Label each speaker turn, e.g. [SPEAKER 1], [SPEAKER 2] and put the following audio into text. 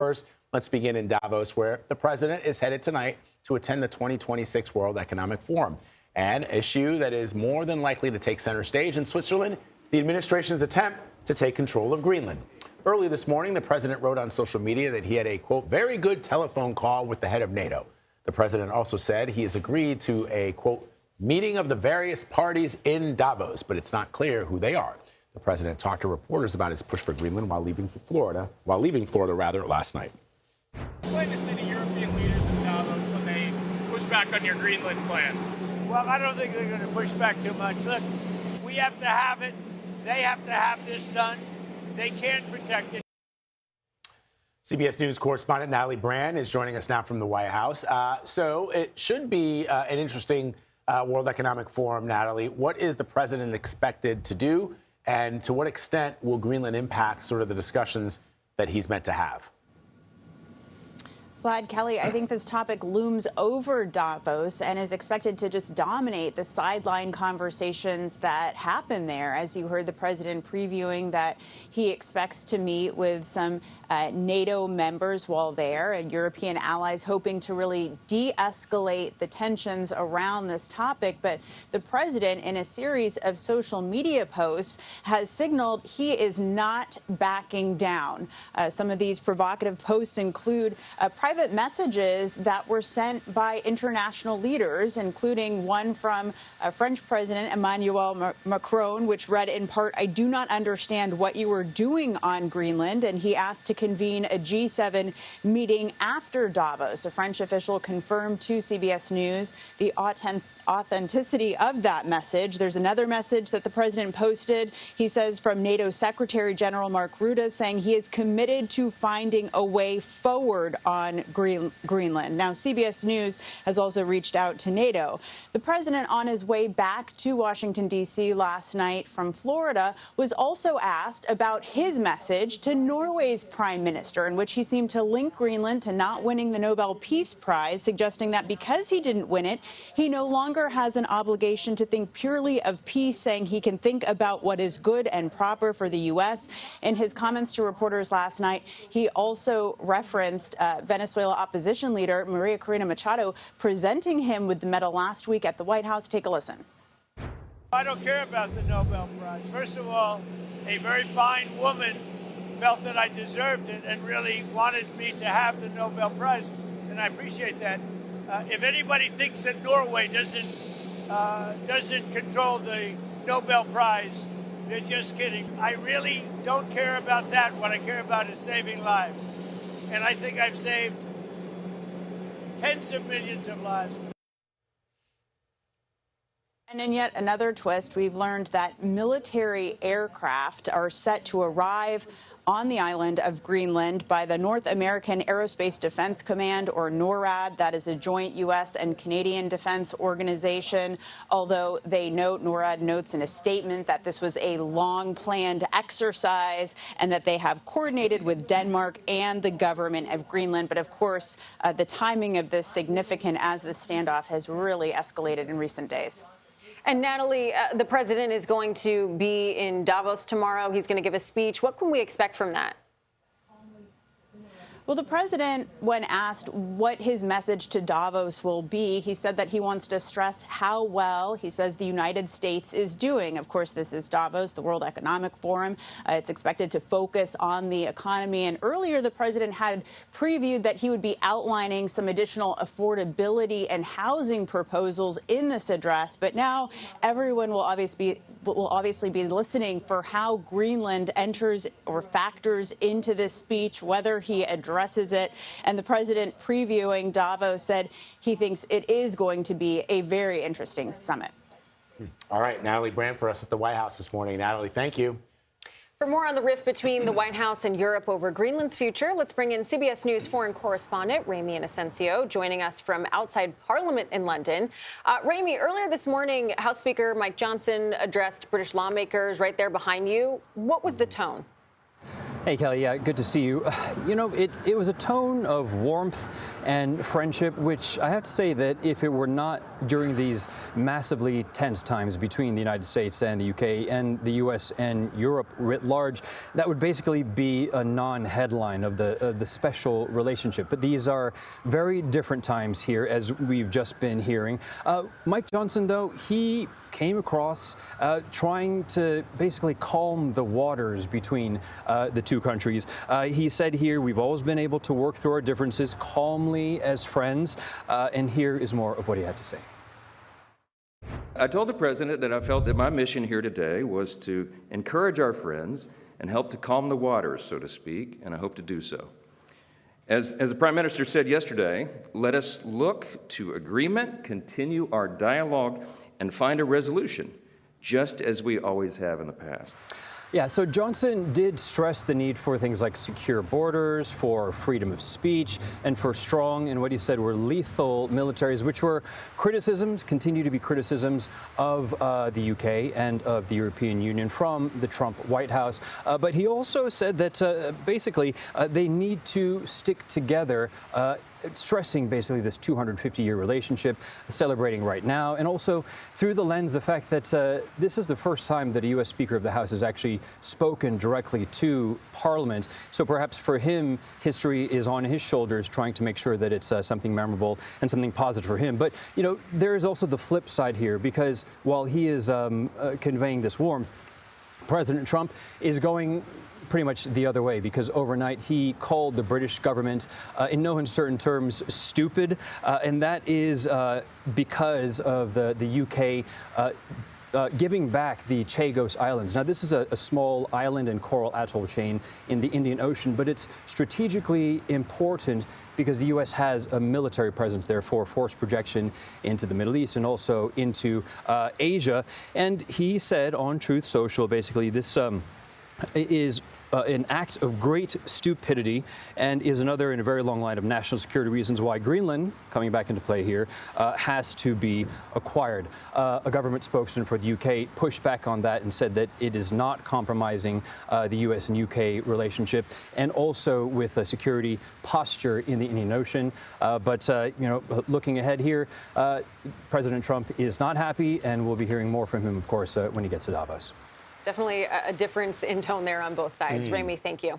[SPEAKER 1] First, let's begin in Davos, where the president is headed tonight to attend the 2026 World Economic Forum. An issue that is more than likely to take center stage in Switzerland, the administration's attempt to take control of Greenland. Early this morning, the president wrote on social media that he had a, quote, very good telephone call with the head of NATO. The president also said he has agreed to a, quote, meeting of the various parties in Davos, but it's not clear who they are. The president talked to reporters about his push for Greenland while leaving Florida last night.
[SPEAKER 2] What do you say to European leaders in Davos when they push back on your Greenland plan?
[SPEAKER 3] Well, I don't think they're going to push back too much. Look, we have to have it. They have to have this done. They can't protect it.
[SPEAKER 1] CBS News correspondent Natalie Brand is joining us now from the White House. So it should be an interesting World Economic Forum, Natalie. What is the president expected to do? And to what extent will Greenland impact sort of the discussions that he's meant to have?
[SPEAKER 4] Vlad, Kelly, I think this topic looms over Davos and is expected to just dominate the sideline conversations that happen there. As you heard the president previewing that he expects to meet with some NATO members while there and European allies, hoping to really de-escalate the tensions around this topic. But the president, in a series of social media posts, has signaled he is not backing down. Some of these provocative posts include private messages that were sent by international leaders, including one from French President Emmanuel Macron, which read in part, "I do not understand what you are doing on Greenland," and he asked to convene a G7 meeting after Davos. A French official confirmed to CBS News the authenticity of that message. There's another message that the president posted, he says, from NATO Secretary General Mark Rutte, saying he is committed to finding a way forward on Greenland. Now, CBS News has also reached out to NATO. The president, on his way back to Washington, D.C. last night from Florida, was also asked about his message to Norway's prime minister, in which he seemed to link Greenland to not winning the Nobel Peace Prize, suggesting that because he didn't win it, he no longer has an obligation to think purely of peace, saying he can think about what is good and proper for the U.S. In his comments to reporters last night, he also referenced Venezuela opposition leader Maria Corina Machado presenting him with the medal last week at the White House. Take a listen.
[SPEAKER 3] I don't care about the Nobel Prize. First of all, a very fine woman felt that I deserved it and really wanted me to have the Nobel Prize, and I appreciate that. If anybody thinks that Norway doesn't control the Nobel Prize, they're just kidding. I really don't care about that. What I care about is saving lives. And I think I've saved tens of millions of lives.
[SPEAKER 4] And in yet another twist, we've learned that military aircraft are set to arrive on the island of Greenland by the North American Aerospace Defense Command, or NORAD. That is a joint U.S. and Canadian defense organization. Although NORAD notes in a statement that this was a long-planned exercise and that they have coordinated with Denmark and the government of Greenland. But of course, the timing of this significant as the standoff has really escalated in recent days.
[SPEAKER 5] And Natalie, the president is going to be in Davos tomorrow. He's going to give a speech. What can we expect from that?
[SPEAKER 4] Well, the president, when asked what his message to Davos will be, he said that he wants to stress how well, he says, the United States is doing. Of course, this is Davos, the World Economic Forum. It's expected to focus on the economy. And earlier, the president had previewed that he would be outlining some additional affordability and housing proposals in this address. But now everyone will obviously be listening for how Greenland enters or factors into this speech, whether he addresses it. And the president, previewing Davos, said he thinks it is going to be a very interesting summit.
[SPEAKER 1] All right, Natalie Brand for us at the White House this morning. Natalie, thank you.
[SPEAKER 5] For more on the rift between the White House and Europe over Greenland's future, let's bring in CBS News foreign correspondent Ramy Inocencio, joining us from outside Parliament in London. Ramy, earlier this morning, House Speaker Mike Johnson addressed British lawmakers right there behind you. What was the tone?
[SPEAKER 6] Hey, Kelly. Yeah, good to see you. You know, it was a tone of warmth and friendship, which I have to say that if it were not during these massively tense times between the United States and the UK and the US and Europe writ large, that would basically be a non-headline of the special relationship. But these are very different times here, as we've just been hearing. Mike Johnson, though, he came across trying to basically calm the waters between the two countries. He said here, we've always been able to work through our differences calmly as friends. And here is more of what he had to say.
[SPEAKER 7] I told the president that I felt that my mission here today was to encourage our friends and help to calm the waters, so to speak, and I hope to do so. As the Prime Minister said yesterday, let us look to agreement, continue our dialogue, and find a resolution, just as we always have in the past.
[SPEAKER 6] Yeah, so Johnson did stress the need for things like secure borders, for freedom of speech, and for strong, and what he said were lethal militaries, which were criticisms, continue to be criticisms of the UK and of the European Union from the Trump White House. But he also said that basically they need to stick together, stressing basically this 250-year relationship, celebrating right now, and also through the lens, the fact that this is the first time that a U.S. Speaker of the House has actually spoken directly to Parliament. So perhaps for him, history is on his shoulders, trying to make sure that it's something memorable and something positive for him. But, you know, there is also the flip side here, because while he is conveying this warmth, President Trump is going pretty much the other way, because overnight he called the British government in no uncertain terms stupid, and that is because of the UK giving back the Chagos Islands. Now, this is a small island and coral atoll chain in the Indian Ocean, but it's strategically important because the U.S. has a military presence there for force projection into the Middle East and also into Asia. And he said on Truth Social, basically, this is an act of great stupidity and is another in a very long line of national security reasons why Greenland, coming back into play here, has to be acquired. A government spokesman for the UK pushed back on that and said that it is not compromising the US and UK relationship, and also with a security posture in the Indian Ocean. But you know, looking ahead here, President Trump is not happy, and we'll be hearing more from him, of course, when he gets to Davos.
[SPEAKER 5] Definitely a difference in tone there on both sides. Ramy, thank you.